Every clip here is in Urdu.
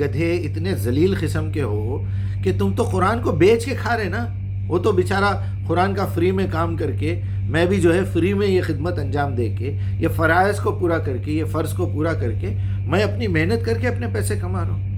گدھے، اتنے ذلیل قسم کے ہو کہ تم تو قرآن کو بیچ کے کھا رہے نا. وہ تو بیچارہ قرآن کا فری میں کام کر کے، میں بھی جو ہے فری میں یہ خدمت انجام دے کے، یہ فرائض کو پورا کر کے، یہ فرض کو پورا کر کے، میں اپنی محنت کر کے اپنے پیسے کما رہا ہوں.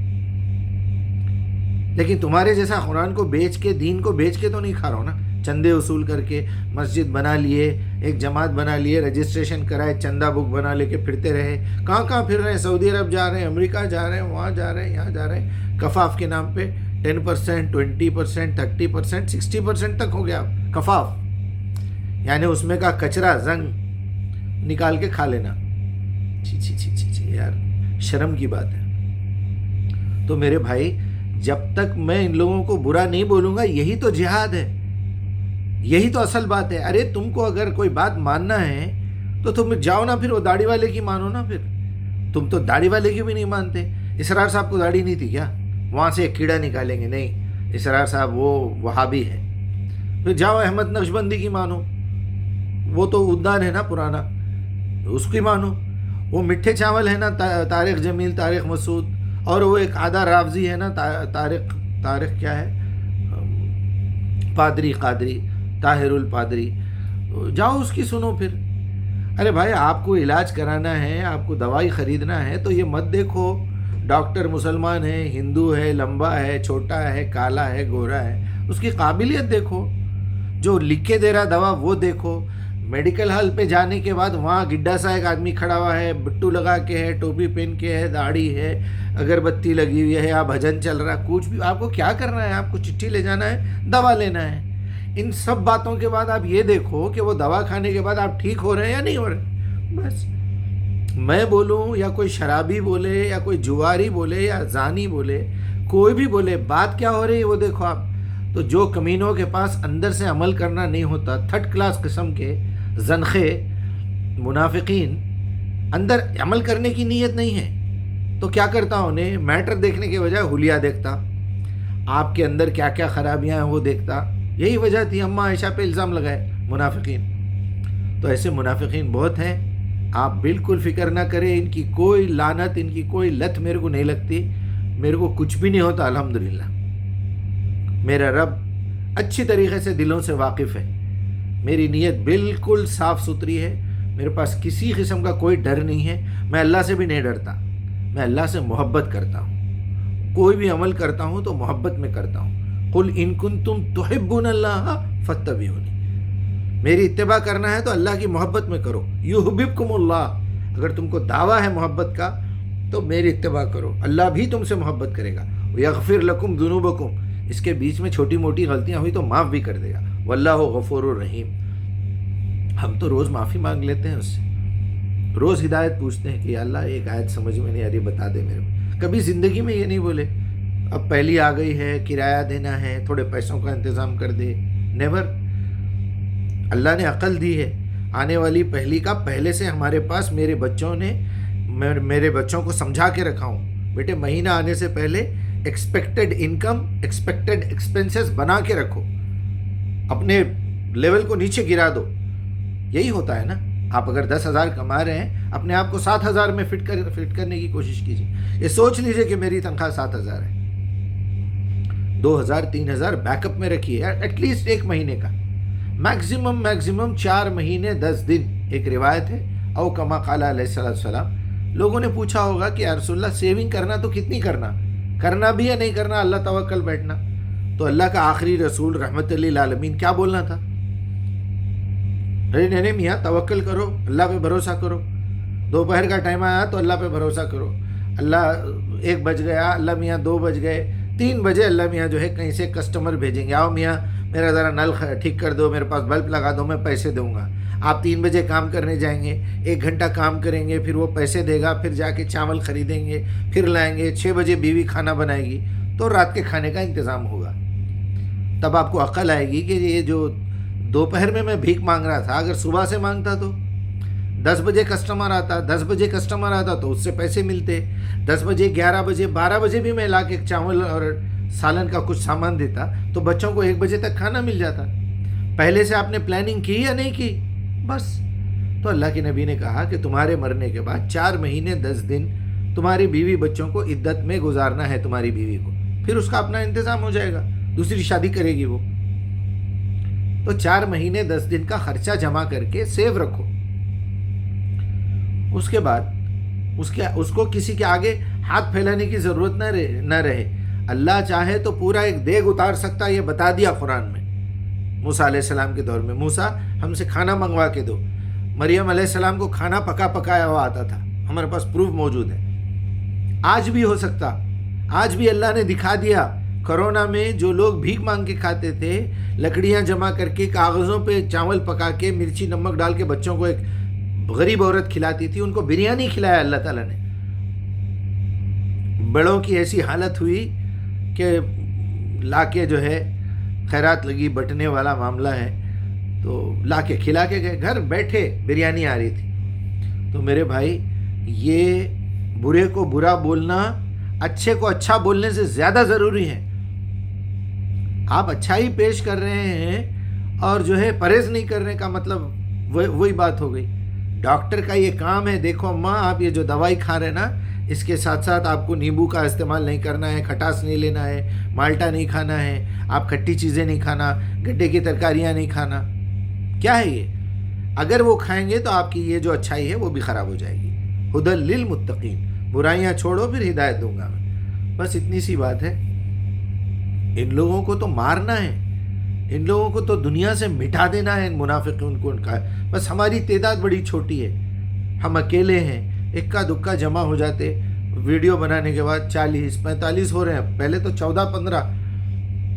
لیکن تمہارے جیسا قرآن کو بیچ کے، دین کو بیچ کے تو نہیں کھا رہا ہوں نا. چندے وصول کر کے مسجد بنا لیے، ایک جماعت بنا لیے، رجسٹریشن کرائے، چندہ بک بنا لے کے پھرتے رہے. کہاں کہاں پھر رہے ہیں؟ سعودی عرب جا رہے ہیں، امریکہ جا رہے ہیں، وہاں جا رہے ہیں، یہاں جا رہے ہیں، کفاف کے نام پہ 10%، 20%، 30%، 60% تک ہو گیا کفاف. یعنی اس میں کا کچرا، زنگ نکال کے کھا لینا. چھی چھی چھی چھی چھی یار، شرم کی بات ہے. تو میرے بھائی، جب تک میں ان لوگوں کو برا نہیں بولوں گا، یہی تو جہاد ہے، یہی تو اصل بات ہے. ارے تم کو اگر کوئی بات ماننا ہے تو تم جاؤ نا، پھر وہ داڑھی والے کی مانو نا. پھر تم تو داڑھی والے کی بھی نہیں مانتے. اسرار صاحب کو داڑھی نہیں تھی کیا؟ وہاں سے ایک کیڑا نکالیں گے؟ نہیں، اسرار صاحب وہ وہابی ہے. پھر جاؤ احمد نقشبندی کی مانو، وہ تو ادان ہے نا پرانا، اس کی مانو. وہ میٹھے چاول ہے نا، طارق جمیل، طارق مسعود، اور وہ ایک آدھا رافضی ہے نا، طارق کیا ہے، قادری طاہر الپادری، جاؤ اس کی سنو پھر. ارے بھائی، آپ کو علاج کرانا ہے، آپ کو دوائی خریدنا ہے تو یہ مت دیکھو ڈاکٹر مسلمان ہے، ہندو ہے، لمبا ہے، چھوٹا ہے، کالا ہے، گورا ہے. اس کی قابلیت دیکھو، جو لکھ کے دے رہا دوا وہ دیکھو. میڈیکل ہال پہ جانے کے بعد وہاں گڈھا سا ایک آدمی کھڑا ہوا ہے، بٹو لگا کے ہے، ٹوپی پہن کے ہے، داڑھی ہے، اگربتی لگی ہوئی ہے، یا بھجن چل رہا ہے، کچھ بھی. آپ کو کیا کرنا ہے؟ آپ کو چٹھی لے جانا ہے، دوا لینا ہے. ان سب باتوں کے بعد آپ یہ دیکھو کہ وہ دوا کھانے کے بعد آپ ٹھیک ہو رہے ہیں یا نہیں ہو رہے. بس میں بولوں یا کوئی شرابی بولے یا کوئی جواری بولے یا زانی بولے، کوئی بھی بولے، بات کیا ہو رہی ہے وہ دیکھو آپ. تو جو کمینوں کے پاس اندر سے عمل کرنا نہیں ہوتا، تھرڈ کلاس قسم کے زنخے منافقین، اندر عمل کرنے کی نیت نہیں ہے، تو کیا کرتا ہوں انہیں میٹر دیکھنے کے بجائے حلیہ دیکھتا، آپ کے اندر کیا کیا خرابیاں ہیں وہ دیکھتا. یہی وجہ تھی اماں عائشہ پہ الزام لگائے منافقین. تو ایسے منافقین بہت ہیں، آپ بالکل فکر نہ کریں. ان کی کوئی لعنت، ان کی کوئی لت میرے کو نہیں لگتی. میرے کو کچھ بھی نہیں ہوتا الحمدللہ. میرا رب اچھی طریقے سے دلوں سے واقف ہے. میری نیت بالکل صاف ستھری ہے. میرے پاس کسی قسم کا کوئی ڈر نہیں ہے. میں اللہ سے بھی نہیں ڈرتا، میں اللہ سے محبت کرتا ہوں. کوئی بھی عمل کرتا ہوں تو محبت میں کرتا ہوں. قل ان کنتم تحبون اللہ فاتبعونی. میری اتباع کرنا ہے تو اللہ کی محبت میں کرو. یحببکم اللہ. اگر تم کو دعویٰ ہے محبت کا تو میری اتباع کرو، اللہ بھی تم سے محبت کرے گا. یغفر لکم ذنوبکم. اس کے بیچ میں چھوٹی موٹی غلطیاں ہوئی تو معاف بھی کر دے گا. واللہ غفور الرحیم. ہم تو روز معافی مانگ لیتے ہیں اس سے، روز ہدایت پوچھتے ہیں کہ یا اللہ ایک آیت سمجھ میں نہیں آ رہی، بتا دے میرے کو. کبھی زندگی میں یہ نہیں بولے اب پہلی آ گئی ہے، کرایہ دینا ہے، تھوڑے پیسوں کا انتظام کر دے. نیور. اللہ نے عقل دی ہے. آنے والی پہلی کا پہلے سے ہمارے پاس میرے بچوں کو سمجھا کے رکھا ہوں، بیٹے مہینہ آنے سے پہلے ایکسپیکٹڈ انکم، ایکسپیکٹڈ ایکسپنسز بنا کے رکھو، اپنے لیول کو نیچے گرا دو. یہی ہوتا ہے نا. آپ اگر 10,000 کما رہے ہیں، اپنے آپ کو 7,000 میں فٹ کرنے کی کوشش کیجیے. یہ سوچ لیجئے کہ میری تنخواہ 7,000 ہے، 2,000 3,000 بیک اپ میں رکھیے ایٹ لیسٹ ایک مہینے کا. میکزیمم 4 مہینے 10 دن. ایک روایت ہے، او کما قال علیہ السلام. لوگوں نے پوچھا ہوگا کہ یا رسول اللہ سیونگ کرنا تو کتنی کرنا بھی یا نہیں کرنا، اللہ توکل بیٹھنا. تو اللہ کا آخری رسول رحمت للعالمین کیا بولنا تھا؟ نہیں میاں توکل کرو، اللہ پہ بھروسہ کرو. دوپہر کا ٹائم آیا تو اللہ پہ بھروسہ کرو. اللہ 1 بج گیا، اللہ میاں 2 بج گئے، 3 بجے اللہ میاں جو ہے کہیں سے کسٹمر بھیجیں گے، آؤ میاں میرا ذرا نل ٹھیک کر دو، میرے پاس بلب لگا دو، میں پیسے دوں گا. آپ 3 بجے کام کرنے جائیں گے، 1 گھنٹہ کام کریں گے، پھر وہ پیسے دے گا، پھر جا کے چاول خریدیں گے، پھر لائیں گے. 6 بجے بیوی کھانا بنائے گی تو رات کے کھانے کا انتظام ہوگا. تب آپ کو عقل آئے گی کہ یہ جو دوپہر میں بھیک مانگ رہا تھا، اگر صبح سے مانگتا تو 10 بجے کسٹمر آتا تو اس سے پیسے ملتے. 10 بجے 11 بجے 12 بجے بھی میں لا کے چاول اور سالن کا کچھ سامان دیتا تو بچوں کو 1 بجے تک کھانا مل جاتا. پہلے سے آپ نے پلاننگ کی یا نہیں کی؟ بس. تو اللہ کے نبی نے کہا کہ تمہارے مرنے کے بعد 4 مہینے 10 دن تمہاری بیوی بچوں کو عدت میں گزارنا ہے تمہاری بیوی کو، پھر اس کا اپنا انتظام ہو جائے گا، دوسری شادی کرے گی وہ. تو 4 مہینے 10 دن کا خرچہ جمع کر کے سیو رکھو. اس کے بعد اس کو کسی کے آگے ہاتھ پھیلانے کی ضرورت نہ رہے. اللہ چاہے تو پورا ایک دیگ اتار سکتا، یہ بتا دیا قرآن میں. موسیٰ علیہ السلام کے دور میں، موسیٰ ہم سے کھانا منگوا کے دو. مریم علیہ السلام کو کھانا پکایا ہوا آتا تھا، ہمارے پاس پروف موجود ہے. آج بھی ہو سکتا، آج بھی اللہ نے دکھا دیا. کرونا میں جو لوگ بھیک مانگ کے کھاتے تھے، لکڑیاں جمع کر کے کاغذوں پہ چاول پکا کے مرچی نمک ڈال کے بچوں کو ایک غریب عورت کھلاتی تھی، ان کو بریانی کھلایا اللہ تعالیٰ نے. بڑوں کی ایسی حالت ہوئی کہ لا کے جو ہے خیرات لگی، بٹنے والا معاملہ ہے، تو لا کے کھلا کے گئے، گھر بیٹھے بریانی آ رہی تھی. تو میرے بھائی، یہ برے کو برا بولنا اچھے کو اچھا بولنے سے زیادہ ضروری ہے. آپ اچھائی پیش کر رہے ہیں اور جو ہے پرہیز نہیں کر رہے کا مطلب وہی بات ہو گئی. ڈاکٹر کا یہ کام ہے، دیکھو اماں آپ یہ جو دوائی کھا رہے ہیں نا، اس کے ساتھ ساتھ آپ کو نیمبو کا استعمال نہیں کرنا ہے، کھٹاس نہیں لینا ہے، مالٹا نہیں کھانا ہے، آپ کھٹی چیزیں نہیں کھانا، گڈے کی ترکاریاں نہیں کھانا. کیا ہے یہ؟ اگر وہ کھائیں گے تو آپ کی یہ جو اچھائی ہے وہ بھی خراب ہو جائے گی. ہدی للمتقین، برائیاں چھوڑو پھر ہدایت دوں گا میں. بس اتنی سی بات ہے. ان لوگوں کو تو مارنا ہے، ان لوگوں کو تو دنیا سے مٹا دینا ہے. ان منافقین کو ان کا بس ہماری تعداد بڑی چھوٹی ہے، ہم اکیلے ہیں. اکا دکا جمع ہو جاتے، ویڈیو بنانے کے بعد 40-45 ہو رہے ہیں. پہلے تو 14-15،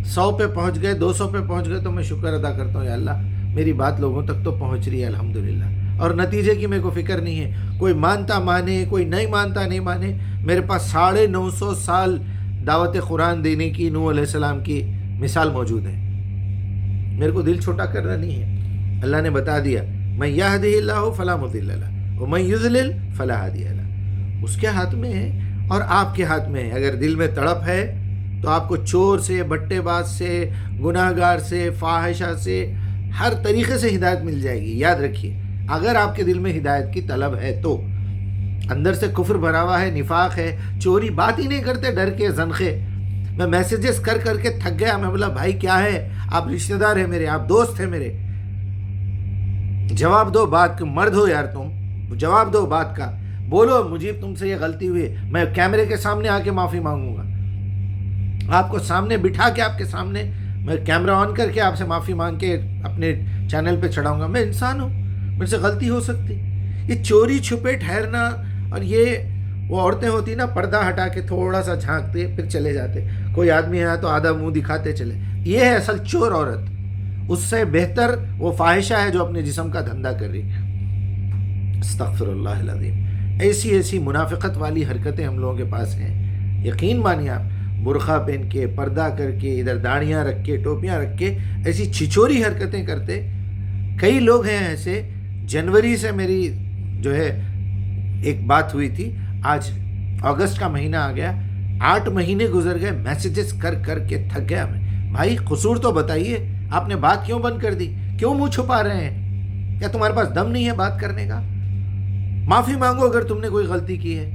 100 پہ پہنچ گئے، 200 پہ پہنچ گئے. تو میں شکر ادا کرتا ہوں، یا اللہ میری بات لوگوں تک تو پہنچ رہی ہے الحمدللہ. اور نتیجے کی میرے کو فکر نہیں ہے، کوئی مانتا مانے، کوئی نہیں مانتا نہیں مانے. میرے پاس 950 سال دعوت قرآن دینے کی نوح علیہ السلام کی مثال موجود ہے. میرے کو دل چھوٹا کرنا نہیں ہے. اللہ نے بتا دیا، من یہدہ اللہ فلا مضل لہ ومن یضلل فلا ہادی لہ. اس کے ہاتھ میں ہے اور آپ کے ہاتھ میں ہے. اگر دل میں تڑپ ہے تو آپ کو چور سے، بٹے باز سے، گناہ گار سے، فاحشہ سے، ہر طریقے سے ہدایت مل جائے گی. یاد رکھیے، اگر آپ کے دل میں ہدایت کی طلب ہے تو. اندر سے کفر بھرا ہوا ہے، نفاق ہے، چوری بات ہی نہیں کرتے، ڈر کے زنخے. میں میسیجز کر کے تھک گیا. میں بولا بھائی کیا ہے، آپ رشتہ دار ہیں میرے، آپ دوست ہیں میرے، جواب دو بات کا. مرد ہو یار تم، جواب دو بات کا. بولو مجھے تم سے یہ غلطی ہوئی، میں کیمرے کے سامنے آ کے معافی مانگوں گا. آپ کو سامنے بٹھا کے، آپ کے سامنے میں کیمرہ آن کر کے آپ سے معافی مانگ کے اپنے چینل پہ چڑھاؤں گا. میں انسان ہوں، میرے سے غلطی ہو سکتی. یہ چوری چھپے ٹھہرنا، اور یہ وہ عورتیں ہوتی نا، پردہ ہٹا کے تھوڑا سا جھانکتے پھر چلے جاتے. کوئی آدمی آیا تو آدھا منہ دکھاتے چلے. یہ ہے اصل چور عورت. اس سے بہتر وہ فاحشہ ہے جو اپنے جسم کا دھندا کر رہی ہے. استغفر اللہ العظیم. ایسی منافقت والی حرکتیں ہم لوگوں کے پاس ہیں. یقین مانیے آپ، برقع پہن کے، پردہ کر کے، ادھر داڑیاں رکھ کے، ٹوپیاں رکھ کے ایسی چھچوری حرکتیں کرتے. کئی لوگ ہیں ایسے. جنوری سے میری جو ہے ایک بات ہوئی تھی، آج اگست کا مہینہ آ گیا، 8 مہینے گزر گئے، میسیجز کر کے تھک گیا میں. بھائی قصور تو بتائیے، آپ نے بات کیوں بند کر دی؟ کیوں منہ چھپا رہے ہیں؟ کیا تمہارے پاس دم نہیں ہے بات کرنے کا؟ معافی مانگو اگر تم نے کوئی غلطی کی ہے.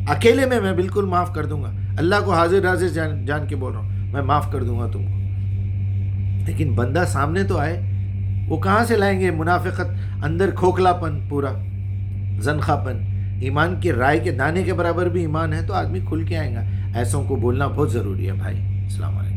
اکیلے میں بالکل معاف کر دوں گا. اللہ کو حاضر جان کے بول رہا ہوں، میں معاف کر دوں گا تم کو. لیکن بندہ سامنے تو آئے. وہ کہاں سے لائیں گے؟ منافقت، اندر کھوکھلا پن، پورا زنخا پن. ایمان کی رائے کے دانے کے برابر بھی ایمان ہے تو آدمی کھل کے آئے گا. ایسوں کو بولنا بہت ضروری ہے بھائی. السلام علیکم.